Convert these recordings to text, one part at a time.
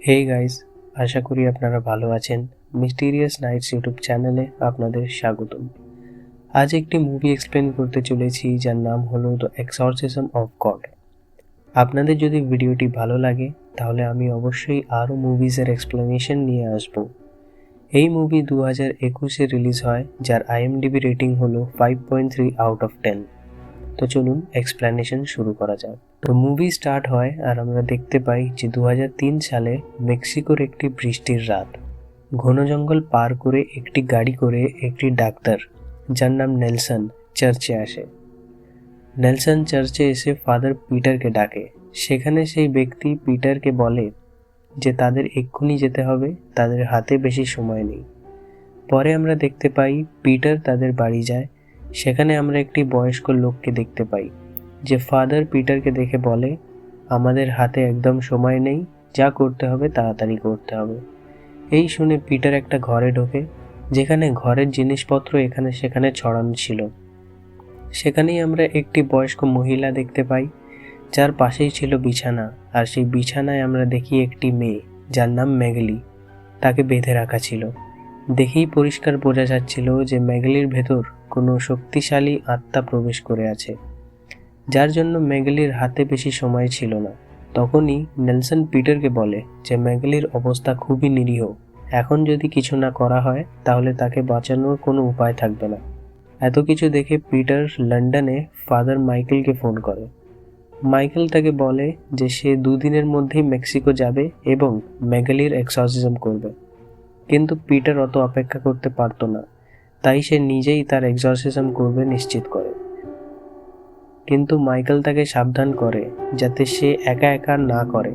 Hey guys, আশা করি আপনারা ভালো আছেন। মিস্টিরিয়াস নাইটস ইউটিউব চ্যানেলে আপনাদের স্বাগতম। আজ একটি মুভি এক্সপ্লেন করতে চলেছি যার নাম হলো দ্য এক্সরসিজম অফ গড। আপনাদের যদি ভিডিওটি ভালো লাগে তাহলে আমি অবশ্যই আরও মুভিজের এক্সপ্লেনেশন নিয়ে আসব। এই মুভি 2021-এ রিলিজ হয়, যার IMDb রেটিং হলো 5.3 আউট অফ 10। তো চলুন এক্সপ্লেনেশন শুরু করা যাক। তো মুভি স্টার্ট হয় আর আমরা দেখতে পাই যে 2003 সালে মেক্সিকোর একটি বৃষ্টির রাত। ঘন জঙ্গল পার করে একটি গাড়ি করে একটি ডাক্তার, যার নাম নেলসন, চার্চে আসে। নেলসন চার্চে এসে ফাদার পিটারকে ডাকে। সেখানে সেই ব্যক্তি পিটারকে বলে যে তাদের এক্ষুনি যেতে হবে, তাদের হাতে বেশি সময় নেই। পরে আমরা দেখতে পাই পিটার তাদের বাড়ি যায়। সেখানে আমরা একটি বয়স্ক লোককে দেখতে পাই যে ফাদার পিটারকে দেখে বলে, আমাদের হাতে একদম সময় নেই, যা করতে হবে তাড়াতাড়ি করতে হবে। এই শুনে পিটার একটা ঘরে ঢোকে, যেখানে ঘরের জিনিসপত্র এখানে সেখানে ছড়ানো ছিল। সেখানেই আমরা একটি বয়স্ক মহিলা দেখতে পাই, যার পাশেই ছিল বিছানা, আর সেই বিছানায় আমরা দেখি একটি মেয়ে, যার নাম ম্যাগলি। তাকে বেঁধে রাখা ছিল। দেখেই পরিষ্কার বোঝা যাচ্ছিল যে ম্যাগলির ভেতর কোনো শক্তিশালী আত্মা প্রবেশ করে আছে, যার জন্য ম্যাগলির হাতে বেশি সময় ছিল না। তখনই নেলসন পিটারকে বলে যে ম্যাগলির অবস্থা খুবই নিরীহ, এখন যদি কিছু না করা হয় তাহলে তাকে বাঁচানোর কোনো উপায় থাকবে না। এত কিছু দেখে পিটার লন্ডনে ফাদার মাইকেলকে ফোন করে। মাইকেল তাকে বলে যে সে 2 দিনের মধ্যেই মেক্সিকো যাবে এবং ম্যাগলির এক্সরসিজম করবে। কিন্তু পিটার অত অপেক্ষা করতে পারতো না, তাই সে নিজেই তার এক্সরসিজম করবে নিশ্চিত করে। কিন্তু মাইকেল তাকে সাবধান করে যাতে সে একা একা না করে,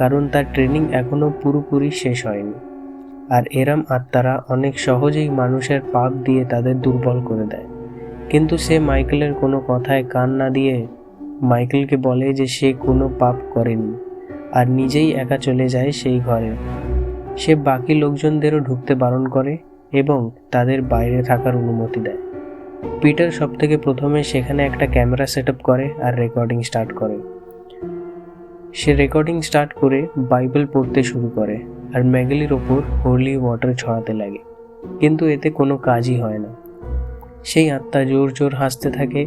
কারণ তার ট্রেনিং এখনো পুরোপুরি শেষ হয়নি। আর এরম আত্মারা অনেক সহজেই মানুষের পাপ দিয়ে তাদের দুর্বল করে দেয়। কিন্তু সে মাইকেলের কোনো কথায় কান না দিয়ে মাইকেলকে বলে যে সে কোনো পাপ করেনি, আর নিজেই একা চলে যায় সেই ঘরে। সে বাকি লোকজনদেরও ঢুকতে বারণ করে এবং তাদের বাইরে থাকার অনুমতি দেয়। পিটার সবথেকে প্রথমে সেখানে একটা ক্যামেরা সেট আপ করে আর রেকর্ডিং স্টার্ট করে। সে রেকর্ডিং স্টার্ট করে বাইবেল পড়তে শুরু করে আর ম্যাগলির ওপর হোলি ওয়াটার ছড়াতে লাগে, কিন্তু এতে কোনো কাজই হয় না। সেই আত্মা জোর জোর হাসতে থাকে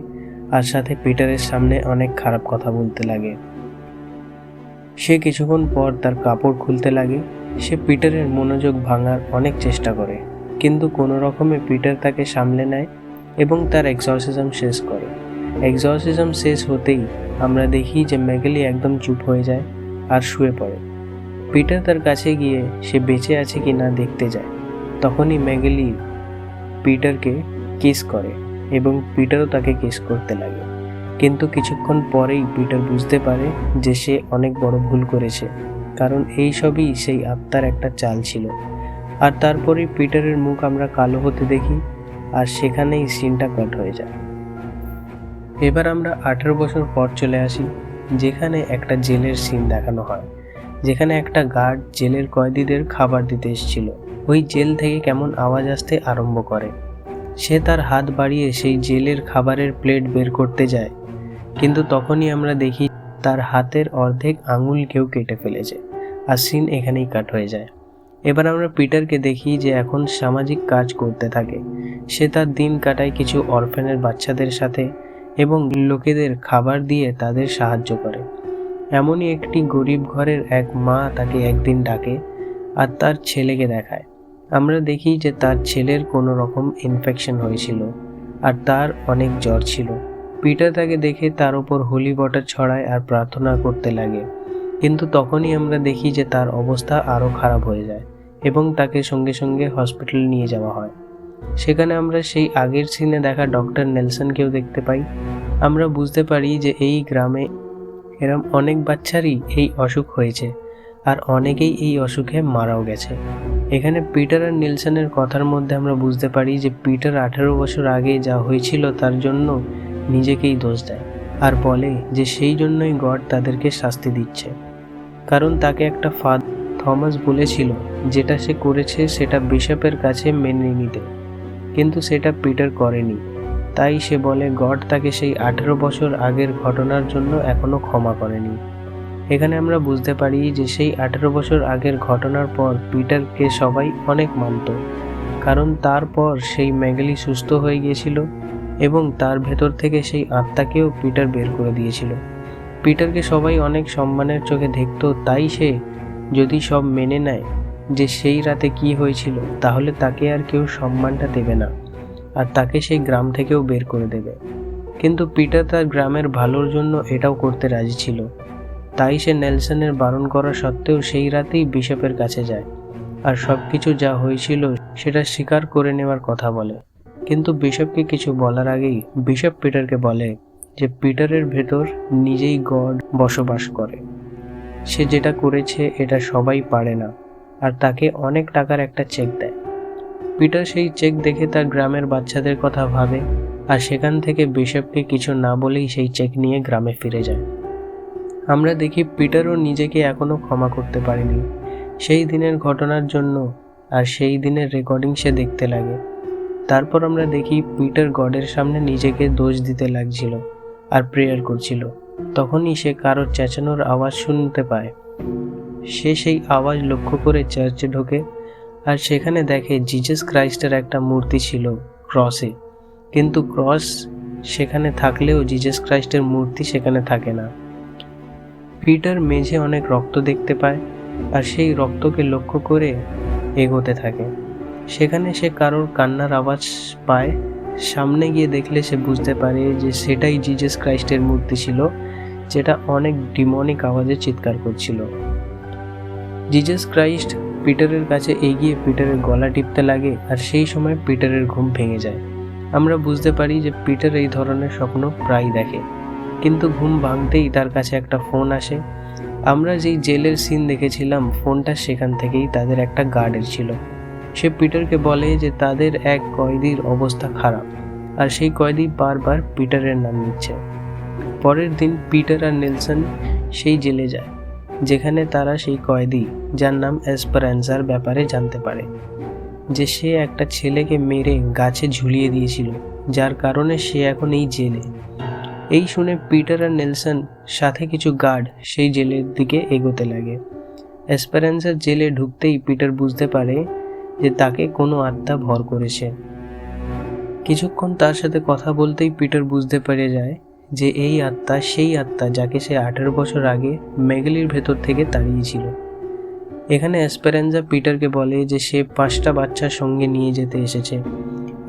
আর সাথে পিটারের সামনে অনেক খারাপ কথা বলতে লাগে। সে কিছুক্ষণ পর তার কাপড় খুলতে লাগে। সে পিটারের মনোযোগ ভাঙার অনেক চেষ্টা করে, কিন্তু কোনো রকমে পিটার তাকে সামলে নেয় এবং তার এক্সরসিজম শেষ করে। এক্সরসিজম শেষ হতেই আমরা দেখি যে ম্যাগলি একদম চুপ হয়ে যায় আর শুয়ে পড়ে। পিটার তার কাছে গিয়ে সে বেঁচে আছে কি না দেখতে যায়। তখনই ম্যাগলি পিটারকে কিস করে এবং পিটারও তাকে কিস করতে লাগে। কিন্তু কিছুক্ষণ পরেই পিটার বুঝতে পারে যে সে অনেক বড় ভুল করেছে, কারণ এই সবই সেই আত্মার একটা চাল ছিল। আর তারপরেই পিটারের মুখ আমরা কালো হতে দেখি আর সেখানেই সিনটা কাট হয়ে যায়। এবার আমরা 18 বছর পর চলে আসি, যেখানে একটা জেলের সিন দেখানো হয়, যেখানে একটা গার্ড জেলের কয়েদিদের খাবার দিতে এসেছিল। ওই জেল থেকে কেমন আওয়াজ আসতে আরম্ভ করে। সে তার হাত বাড়িয়ে সেই জেলের খাবারের প্লেট বের করতে যায়, কিন্তু তখনই আমরা দেখি তার হাতের অর্ধেক আঙুল কেউ কেটে ফেলেছে, আর সিন এখানেই কাট হয়ে যায়। এবার আমরা পিটারকে দেখি যে এখন সামাজিক কাজ করতে থাকে। সে তার দিন কাটায় কিছু অরফ্যানের বাচ্চাদের সাথে এবং লোকেদের খাবার দিয়ে তাদের সাহায্য করে। এমনই একটি গরিব ঘরের এক মা তাকে একদিন ডাকে আর তার ছেলেকে দেখায়। আমরা দেখি যে তার ছেলের কোনো রকম ইনফেকশন হয়েছিল আর তার অনেক জ্বর ছিল। পিটার তাকে দেখে তার উপর হোলি ওয়াটার ছড়ায় আর প্রার্থনা করতে লাগে, কিন্তু তখনই আমরা দেখি যে তার অবস্থা আরও খারাপ হয়ে যায় এবং তাকে সঙ্গে সঙ্গে হসপিটালে নিয়ে যাওয়া হয়। সেখানে আমরা সেই আগের সিনে দেখা ডক্টর নেলসনকেও দেখতে পাই। আমরা বুঝতে পারি যে এই গ্রামে এরম অনেক বাচ্চারই এই অসুখ হয়েছে আর অনেকেই এই অসুখে মারাও গেছে। এখানে পিটার আর নেলসনের কথার মধ্যে আমরা বুঝতে পারি যে পিটার 18 বছর আগে যা হয়েছিল তার জন্য নিজেকেই দোষ দেয় আর বলে যে সেই জন্যই গড তাদেরকে শাস্তি দিচ্ছে, কারণ তাকে একটা ফাদার থমাস বলেছিল যেটা সে করেছে সেটা বিশপের কাছে মেনে নিতে, কিন্তু সেটা পিটার করেনি। তাই সে বলে গড তাকে সেই 18 বছর আগের ঘটনার জন্য এখনো ক্ষমা করেনি। এখানে আমরা বুঝতে পারি যে সেই 18 বছর আগের ঘটনার পর পিটারকে সবাই অনেক মানত, কারণ তারপর সেই ম্যাগেলি সুস্থ হয়ে গিয়েছিল এবং তার ভেতর থেকে সেই আত্মাকেও পিটার বের করে দিয়েছিল। পিটারকে সবাই অনেক সম্মানের চোখে দেখত, তাই সে যদি সব মেনে নেয় যে সেই রাতে কি হয়েছিল, তাহলে তাকে আর কেউ সম্মানটা দেবে না আর তাকে সেই গ্রাম থেকেও বের করে দেবে। কিন্তু পিটার তার গ্রামের ভালোর জন্য এটাও করতে রাজি ছিল, তাই সে নেলসনের বারণ করা সত্ত্বেও সেই রাতেই বিশপের কাছে যায় আর সবকিছু যা হয়েছিল সেটা স্বীকার করে নেওয়ার কথা বলে। কিন্তু বিশপকে কিছু বলার আগেই বিশপ পিটারকে বলে যে পিটারের ভেতর নিজেই গড বসবাস করে, সে যেটা করেছে এটা সবাই পারে না, আর তাকে অনেক টাকার একটা চেক দেয়। পিটার সেই চেক দেখে তার গ্রামের বাচ্চাদের কথা ভাবে আর সেখান থেকে বিশপকে কিছু না বলেই সেই চেক নিয়ে গ্রামে ফিরে যায়। আমরা দেখি পিটারও নিজেকে এখনো ক্ষমা করতে পারেনি সেই দিনের ঘটনার জন্য, আর সেই দিনের রেকর্ডিং সে দেখতে লাগে। তারপর আমরা দেখি পিটার গডের সামনে নিজেকে দোষ দিতে লাগছিল আর প্রেয়ার করছিল। তখনই সে কারোর চেঁচানোর আওয়াজ শুনতে পায়। সে সেই আওয়াজ লক্ষ্য করে চার্চে ঢোকে আর সেখানে দেখে জিজাস ক্রাইস্টের একটা মূর্তি ছিল ক্রসে, কিন্তু ক্রস সেখানে থাকলেও জিজাস ক্রাইস্টের মূর্তি সেখানে থাকে না। পিটার মেঝে অনেক রক্ত দেখতে পায় আর সেই রক্তকে লক্ষ্য করে এগোতে থাকে। সেখানে সে কারোর কান্নার আওয়াজ পায়। সামনে গিয়ে দেখলে সে বুঝতে পারে যে সেটাই জিজাস ক্রাইস্টের মূর্তি ছিল, যেটা অনেক ডিমনিক আওয়াজে চিৎকার করছিল। জিজাস ক্রাইস্ট পিটারের কাছে এগিয়ে পিটারের গলা টিপতে লাগে আর সেই সময় পিটারের ঘুম ভেঙে যায়। আমরা বুঝতে পারি যে পিটার এই ধরনের স্বপ্ন প্রায় দেখে, কিন্তু ঘুম ভাঙতেই তার কাছে একটা ফোন আসে। আমরা যেই জেলের সিন দেখেছিলাম, ফোনটা সেখান থেকেই তাদের একটা গার্ডের ছিল। সে পিটারকে বলে যে তাদের এক কয়েদির অবস্থা খারাপ আর সেই কয়েদি বারবার পিটারের নাম নিচ্ছে। পরের দিন পিটার আর নেলসন সেই জেলে যায় যেখানে তারা সেই কয়েদি, যার নাম এসপারানজার ব্যাপারে জানতে পারে, যে সে একটা ছেলেকে মেরে গাছে ঝুলিয়ে দিয়েছিল, যার কারণে সে এখন এই জেলে। এই শুনে পিটার আর নেলসন সাথে কিছু গার্ড সেই জেলের দিকে এগোতে লাগে। এসপারানজার জেলে ঢুকতেই পিটার বুঝতে পারে যে তাকে কোনো আত্মা ভর করেছে। কিছুক্ষণ তার সাথে কথা বলতেই পিটার বুঝতে পেরে যায় যে এই আত্মা সেই আত্মা যাকে সে 18 বছর আগে ম্যাগেলির ভেতর থেকে তাড়িয়েছিল। এখানে এসপারানজা পিটারকে বলে যে সে 5টা বাচ্চার সঙ্গে নিয়ে যেতে এসেছে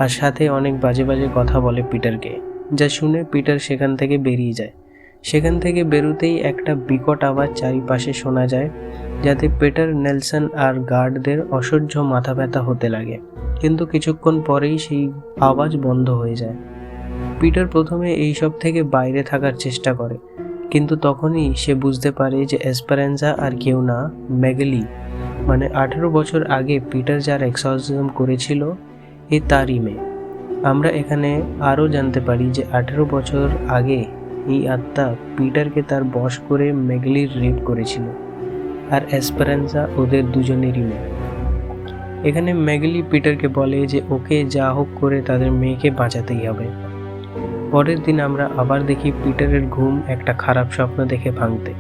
আর সাথে অনেক বাজে বাজে কথা বলে পিটারকে, যা শুনে পিটার সেখান থেকে বেরিয়ে যায়। সেখান থেকে বেরোতেই একটা বিকট আওয়াজ চারিপাশে শোনা যায়, যাতে পিটার, নেলসন আর গার্ডদের অসহ্য মাথা ব্যথা হতে লাগে। কিন্তু কিছুক্ষণ পরেই সেই আওয়াজ বন্ধ হয়ে যায়। পিটার প্রথমে এইসব থেকে বাইরে থাকার চেষ্টা করে, কিন্তু তখনই সে বুঝতে পারে যে এসপারানজা আর কেউ না, ম্যাগেলি, মানে 18 বছর আগে পিটার যার এক্সঅর্সিজম করেছিল এ তারই মেয়ে। আমরা এখানে আরও জানতে পারি যে 18 বছর আগে এই আত্মা পিটারকে তার বশ করে ম্যাগেলির রেপ করেছিল, আর এসপারানজা ওদের দুজনেরই মেয়ে। এখানে ম্যাগেলি পিটারকে বলে যে ওকে যা হোক করে তাদের মেয়েকে বাঁচাতেই হবে। পরের দিন আমরা আবার দেখি পিটারের ঘুম একটা খারাপ স্বপ্ন দেখে ভাঙতে।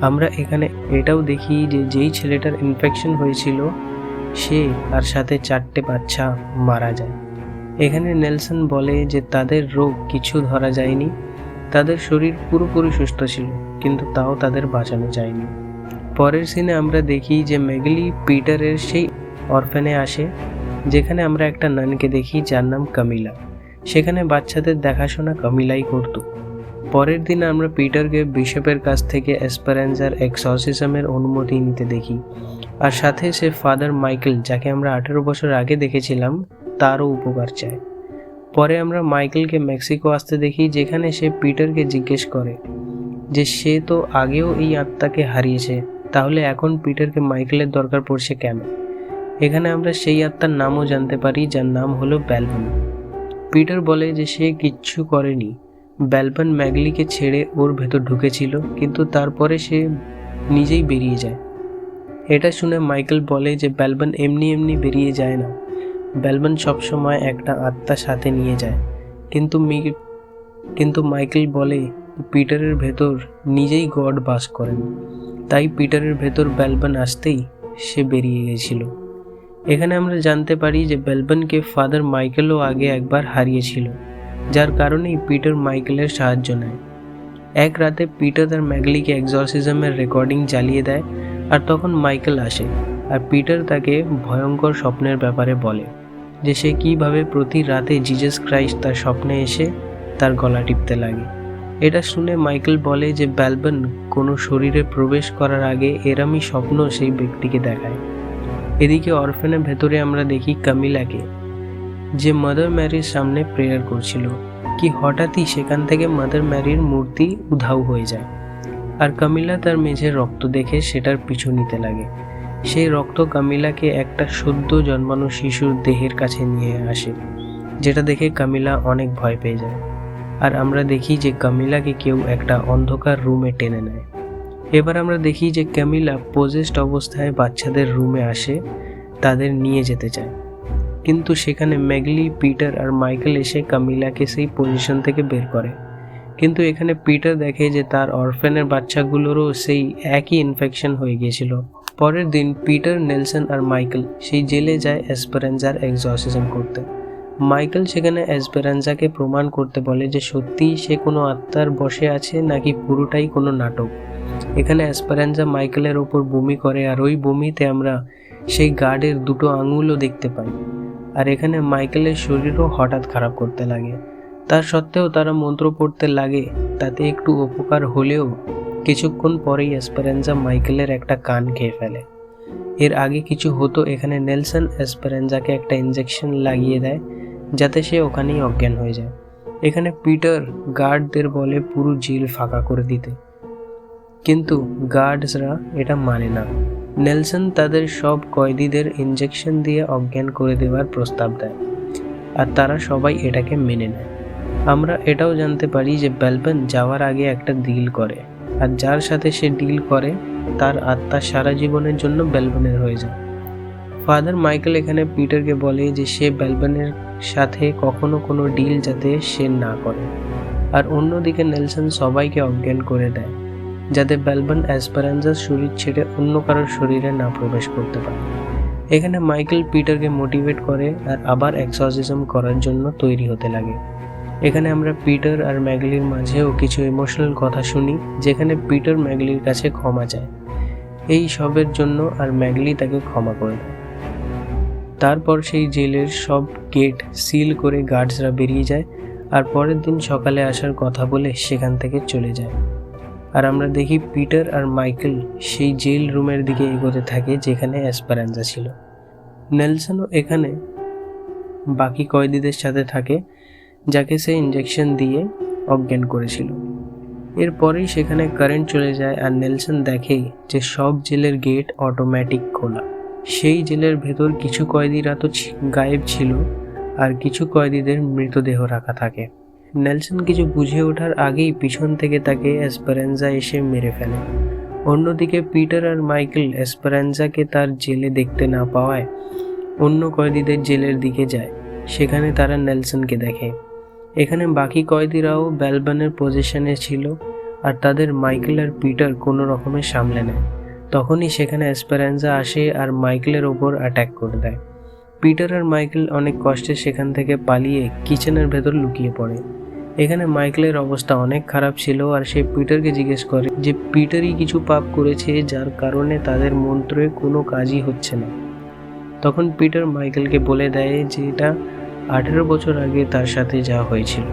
আমরা এখানে এটাও দেখি যে যেই ছেলেটার ইনফেকশন হয়েছিল সে আর সাথে 4টে বাচ্চা মারা যায়। এখানে নেলসন বলে যে তাদের রোগ কিছু ধরা যায়নি, তাদের শরীর পুরোপুরি সুস্থ ছিল, কিন্তু তাও তাদের বাঁচানো যায়নি। পরের সিনে আমরা দেখি যে ম্যাগেলি পিটারের সেই অরফেনে আসে, যেখানে আমরা একটা নানকে দেখি যার নাম কামিলা। সেখানে বাচ্চাদের দেখাশোনা কামিলাই করত। পরের দিন আমরা পিটারকে বিশপের কাছ থেকে এসপারানজার এক্সঅর্সিজমের অনুমতি নিতে দেখি, আর সাথে সে ফাদার মাইকেল, যাকে আমরা 18 বছর আগে দেখেছিলাম, তারও উপকার চায়। পরে আমরা মাইকেলকে মেক্সিকো আসতে দেখি, যেখানে সে পিটারকে জিজ্ঞেস করে যে সে তো আগেও এই আত্মাকে হারিয়েছে, তাহলে এখন পিটারকে মাইকেলের দরকার পড়ছে কেন। এখানে আমরা সেই আত্মার নামও জানতে পারি, যার নাম হলো ব্যালবান। পিটার বলে যে সে কিচ্ছু করেনি, ব্যালবান ম্যাগলিকে ছেড়ে ওর ভেতর ঢুকেছিল, কিন্তু তারপরে সে নিজেই বেরিয়ে যায়। এটা শুনে মাইকেল বলে যে ব্যালবান এমনি এমনি বেরিয়ে যায় না, ব্যালবান সবসময় একটা আত্মা সাথে নিয়ে যায়। কিন্তু মাইকেল বলে পিটারের ভেতর নিজেই গড বাস করেন, তাই পিটারের ভেতর ব্যালবান আসতেই সে বেরিয়ে গেছিল। এখানে আমরা জানতে পারি যে ব্যালবানকে ফাদার মাইকেলও আগে একবার হারিয়েছিল, যার কারণেই পিটার মাইকেলের সাহায্য নেয়। এক রাতে পিটার তার ম্যাগলিকে এক্সরসিজমের রেকর্ডিং জ্বালিয়ে দেয়, আর তখন মাইকেল আসে আর পিটার তাকে ভয়ঙ্কর স্বপ্নের ব্যাপারে বলে যে সে কীভাবে প্রতি রাতে জিজাস ক্রাইস্ট তার স্বপ্নে এসে তার গলা টিপতে লাগে। এটা শুনে মাইকেল বলে যে ব্যালবান কোনো শরীরে প্রবেশ করার আগে এরমই স্বপ্ন সেই ব্যক্তিকে দেখায়। এদিকে অরফেনের ভেতরে আমরা দেখি কামিলাকে, যে মাদার ম্যারির সামনে প্রেয়ার করছিল, কি হঠাৎই সেখান থেকে মাদার ম্যারির মূর্তি উধাও হয়ে যায়, আর কামিলা তার মেঝের রক্ত দেখে সেটার পিছু নিতে লাগে। সেই রক্ত কামিলাকে একটা সদ্য জন্মানো শিশুর দেহের কাছে নিয়ে আসে, যেটা দেখে কামিলা অনেক ভয় পেয়ে যায়। আর আমরা দেখি যে কামিলাকে কেউ একটা অন্ধকার রুমে টেনে নেয়। এবার আমরা দেখি যে কামিলা পজেসড অবস্থায় বাচ্চাদের রুমে আসে, তাদের নিয়ে যেতে চায়, কিন্তু সেখানে ম্যাগলি, পিটার আর মাইকেল এসে কামিলাকে সেই পজিশন থেকে বের করে। কিন্তু এখানে পিটার দেখে যে তার অরফেনের বাচ্চাগুলোরও সেই একই ইনফেকশন হয়ে গিয়েছিল। পরের দিন পিটার, নেলসন আর মাইকেল সেই জেলে যায় এসপেরানজার এক্সরসিজম করতে। মাইকেল সেখানে এসপেরানজাকে প্রমাণ করতে বলে যে সত্যিই সে কোনো আত্মার বশে আছে নাকি পুরোটাই কোনো নাটক। এখানে এসপেরানজা মাইকেলের ওপর বমি করে, আর ওই বমিতে আমরা সেই গার্ডের দুটো আঙুলও দেখতে পাই। আর এখানে মাইকেলের শরীরও হঠাৎ খারাপ করতে লাগে। তার সত্ত্বেও তারা মন্ত্র পড়তে লাগে, তাতে একটু উপকার হলেও কিছুক্ষণ পরেই এসপেরানজা মাইকেলের একটা কান খেয়ে ফেলে। এর আগে কিছু হতো, এখানে নেলসন এসপেরানজাকে একটা ইনজেকশন লাগিয়ে দেয় যাতে সে ওখানেই অজ্ঞান হয়ে যায়। এখানে পিটার গার্ডদের বলে পুরো জেল ফাঁকা করে দিতে, কিন্তু গার্ডসরা এটা মানে না। নেলসন তাদের সব কয়েদিদের ইনজেকশন দিয়ে অজ্ঞান করে দেওয়ার প্রস্তাব দেয়, আর তারা সবাই এটাকে মেনে নেয়। আমরা এটাও জানতে পারি যে ব্যালবান যাওয়ার আগে একটা ডিল করে, আর যার সাথে সে ডিল করে তার আত্মা সারা জীবনের জন্য ব্যালবানের হয়ে যায়। ফাদার মাইকেল এখানে পিটারকে বলে যে সে ব্যালবানের সাথে কখনো কোনো ডিল যাতে সে না করে, আর অন্যদিকে নেলসন সবাইকে অজ্ঞান করে দেয় যাতে ব্যালবান এসপেরানজার শরীর ছেড়ে অন্য কারোর শরীরে না প্রবেশ করতে পারে। এখানে মাইকেল পিটারকে মোটিভেট করে আর আবার এক্সরসিজম করার জন্য তৈরি হতে লাগে। এখানে আমরা পিটার আর ম্যাগলির মাঝেও কিছু ইমোশনাল কথা শুনি, যেখানে পিটার ম্যাগলির কাছে ক্ষমা চায় এই সবের জন্য, আর ম্যাগলি তাকে ক্ষমা করে দেয়। তারপর সেই জেলের সব গেট সিল করে গার্ডসরা বেরিয়ে যায়, আর পরের দিন সকালে আসার কথা বলে সেখান থেকে চলে যায়। আর আমরা দেখি পিটার আর মাইকেল সেই জেল রুমের দিকে এগোতে থাকে যেখানে এসপেরানজা ছিল। নেলসনও এখানে বাকি কয়েদিদের সাথে থাকে যাকে সে ইনজেকশন দিয়ে অজ্ঞান করেছিল। এরপরেই সেখানে কারেন্ট চলে যায়, আর নেলসন দেখে যে সব জেলের গেট অটোমেটিক খোলা। সেই জেলের ভেতর কিছু কয়েদিরা তো গায়েব ছিল, আর কিছু কয়েদিদের মৃতদেহ রাখা থাকে। নেলসন কিছু বুঝে ওঠার আগেই পিছন থেকে তাকে এসপেরানজা এসে মেরে ফেলে। অন্যদিকে পিটার আর মাইকেল এসপেরানজাকে তার জেলে দেখতে না পাওয়ায় অন্য কয়েদিদের জেলের দিকে যায়, সেখানে তারা নেলসনকে দেখে। এখানে বাকি কয়েদিরাও ব্যালবানের পজিশনে ছিল, আর তাদের মাইকেল আর পিটার কোনো রকমে সামলে নেয়। তখনই সেখানে এসপেরানজা আসে আর মাইকেলের ওপর অ্যাটাক করে দেয়। পিটার আর মাইকেল অনেক কষ্টে সেখান থেকে পালিয়ে কিচেনের ভেতর লুকিয়ে পড়ে। এখানে মাইকেলের অবস্থা অনেক খারাপ ছিল, আর সে পিটারকে জিজ্ঞেস করে যে পিটারই কিছু পাপ করেছে যার কারণে তাদের মন্ত্রে কোনো কাজই হচ্ছে না। তখন পিটার মাইকেলকে বলে দেয় যে এটা 18 বছর আগে তার সাথে যা হয়েছিল।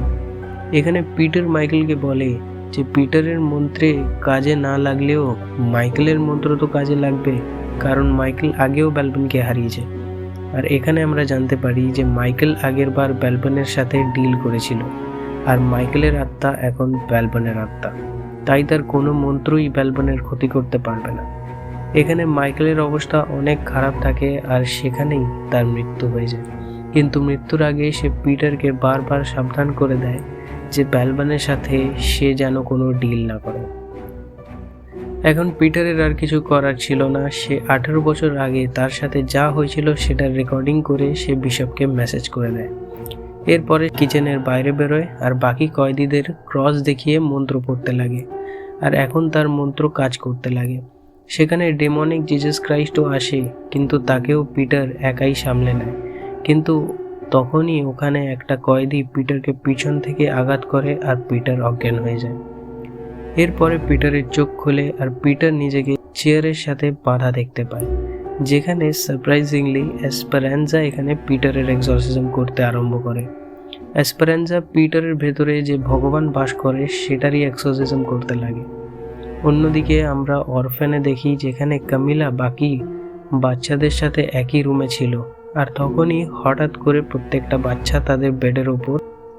এখানে পিটার মাইকেলকে বলে যে পিটারের মন্ত্রে কাজে না লাগলেও মাইকেলের মন্ত্র তো কাজে লাগবে, কারণ মাইকেল আগেও ব্যালবানকে হারিয়েছে। আর এখানে আমরা জানতে পারি যে মাইকেল আগের বার ব্যালবানের সাথে ডিল করেছিল, আর মাইকেলের আত্মা এখন ব্যালবানের আত্মা, তাই তার কোনো মন্ত্রই ব্যালবানের ক্ষতি করতে পারবে না। এখানে মাইকেলের অবস্থা অনেক খারাপ থাকে, আর সেখানেই তার মৃত্যু হয়ে যায়। কিন্তু মৃত্যুর আগে সে পিটারকে বারবার সাবধান করে দেয় যে ব্যালবানের সাথে সে যেন কোনো ডিল না করে। এখন পিটারের আর কিছু করার ছিল না। সে 18 বছর আগে তার সাথে যা হয়েছিল সেটার রেকর্ডিং করে সে বিশপকে মেসেজ করে দেয়। এরপরে কিচেনের বাইরে বেরোয় আর বাকি কয়েদিদের ক্রস দেখিয়ে মন্ত্র পড়তে লাগে, আর এখন তার মন্ত্র কাজ করতে লাগে। সেখানে ডেমনিক জিজাস ক্রাইস্টও আসে, কিন্তু তাকেও পিটার একাই সামলে নেয়। কিন্তু তখনই ওখানে একটা কয়েদি পিটারকে পিছন থেকে আঘাত করে আর পিটার অজ্ঞান হয়ে যায়। এরপরে পিটারের চোখ খোলে আর পিটার নিজেকে চেয়ারের সাথে বাঁধা দেখতে পায়, যেখানে সারপ্রাইজিংলি এসপারানজা এখানে পিটারের এক্সরসিজম করতে আরম্ভ করে। এসপারানজা পিটারের ভেতরে যে ভগবান বাস করে সেটারই এক্সরসিজম করতে লাগে। অন্যদিকে আমরা অরফ্যানে দেখি যেখানে কামিলা বাকি বাচ্চাদের সাথে একই রুমে ছিল, আর তখনই হঠাৎ করে প্রত্যেকটা বাচ্চা তাদের বেডের ওপর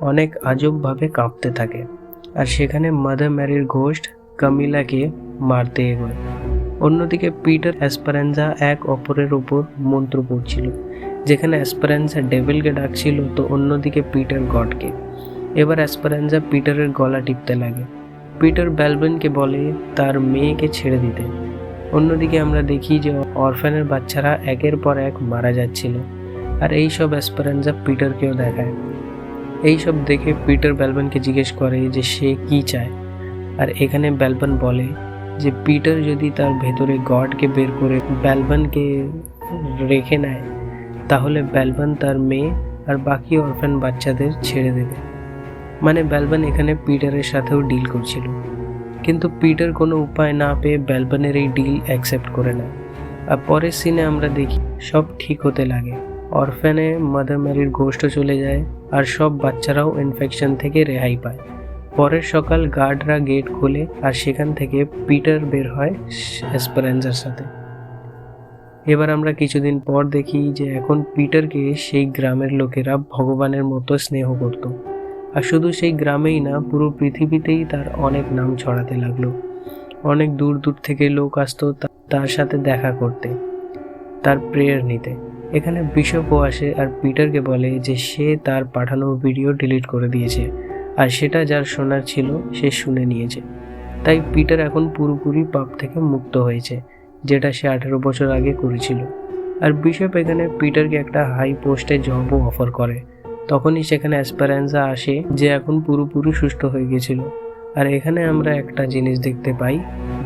অনেক আজবভাবে কাঁপতে থাকে, আর সেখানে মাদার ম্যারির ঘোস্ট কামিলাকে মারতে এগোয়। অন্যদিকে পিটার এসপারানজা এক অপরের ওপর মন্ত্র পড়ছিল, যেখানে এসপারানজা ডেভিলকে ডাকছিল তো অন্যদিকে পিটার গডকে। এবার এসপারানজা পিটারের গলা টিপতে লাগে। পিটার ব্যালবনকে বলে তার মেয়েকে ছেড়ে দিতে। অন্যদিকে আমরা দেখি যে অরফ্যানের বাচ্চারা একের পর এক মারা যাচ্ছিল, আর এই সব এসপারানজা পিটারকেও দেখায়। এই সব দেখে পিটার ব্যালবনকে জিজ্ঞেস করে যে সে কি চায়, আর এখানে ব্যালবন বলে যে পিটার যদি তার ভেতরে গডকে বের করে ব্যালবনকে রেখে নেয় তাহলে ব্যালবন তার মেয়ে আর বাকি অরফ্যান বাচ্চাদের ছেড়ে দেবে। মানে ব্যালবন এখানে পিটারের সাথেও ডিল করছিল, কিন্তু পিটার কোনো উপায় না পেয়ে ব্যালবনের এই ডিল অ্যাকসেপ্ট করে নেয়। আর পরের সিনে আমরা দেখি সব ঠিক হতে লাগে। অরফ্যানে মাদার ম্যারির ঘোস্টও চলে যায় আর সব বাচ্চারাও ইনফেকশন থেকে রেহাই পায়। পরের সকাল গার্ডরা গেট খোলে আর সেখান থেকে পিটার বের হয় এসপারানজার সাথে। এবার আমরা কিছুদিন পর দেখি যে এখন পিটারকে সেই গ্রামের লোকেরা ভগবানের মতো স্নেহ করত, আর শুধু সেই গ্রামেই না পুরো পৃথিবীতেই তার অনেক নাম ছড়াতে লাগলো। অনেক দূর দূর থেকে লোক আসতো তার সাথে দেখা করতে, তার প্রেয়ার নিতে। এখানে বিশপও আসে আর পিটারকে বলে যে সে তার পাঠানো ভিডিও ডিলিট করে দিয়েছে, আর সেটা যার শোনার ছিল সে শুনে নিয়েছে। তাই পিটার এখন পুরোপুরি পাপ থেকে মুক্ত হয়েছে, যেটা সে 18 বছর আগে করেছিল। আর বিশপ এখানে পিটারকে একটা হাই পোস্টে জবও অফার করে। তখনই সেখানে এসপারানজা আসে, যে এখন পুরোপুরি সুস্থ হয়ে গেছিল। আর এখানে আমরা একটা জিনিস দেখতে পাই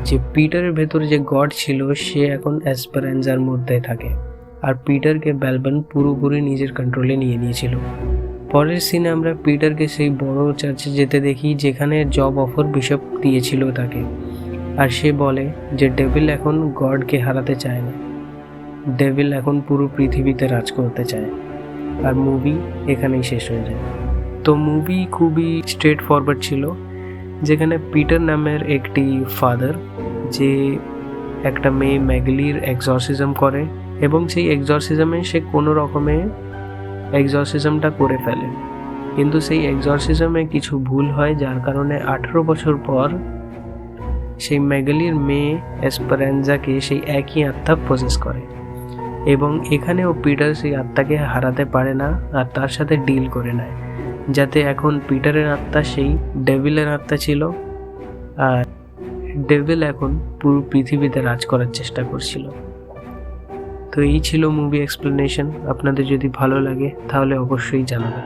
যে পিটারের ভেতরে যে গড ছিল সে এখন এসপারানজার মধ্যে থাকে, আর পিটারকে ব্যালবন পুরোপুরি নিজের কন্ট্রোলে নিয়ে নিয়েছিল। পরের সিনে আমরা পিটারকে সেই বড় চার্চে যেতে দেখি যেখানে জব অফার বিশপ দিয়েছিল তাকে, আর সে বলে যে ডেভিল এখন গডকে হারাতে চায় না, ডেভিল এখন পুরো পৃথিবীতে রাজ করতে চায়। আর মুভি এখানেই শেষ হয়ে যায়। তো মুভি খুবই স্ট্রেট ফরওয়ার্ড ছিল, যেখানে পিটার নামের একটি ফাদার যে একটা মেয়ে ম্যাগলির এক্সরসিজম করে, এবং সেই এক্সরসিজমে সে কোনো রকমে এক্সরসিজমটা করে ফেলে, কিন্তু সেই এক্সরসিজমে কিছু ভুল হয় যার কারণে 18 বছর পর সেই ম্যাগলির মেয়ে এসপারানজাকে সেই একই আত্মা প্রসেস করে, এবং এখানেও পিটার সেই আত্মাকে হারাতে পারে না আর তার সাথে ডিল করে নেয়, যাতে এখন পিটারের আত্মা সেই ডেভিলের আত্মা ছিল, আর ডেভিল এখন পুরো পৃথিবীতে রাজ করার চেষ্টা করছিল। তো এই ছিল মুভি এক্সপ্লেনেশন। আপনাদের যদি ভালো লাগে তাহলে অবশ্যই জানাবেন।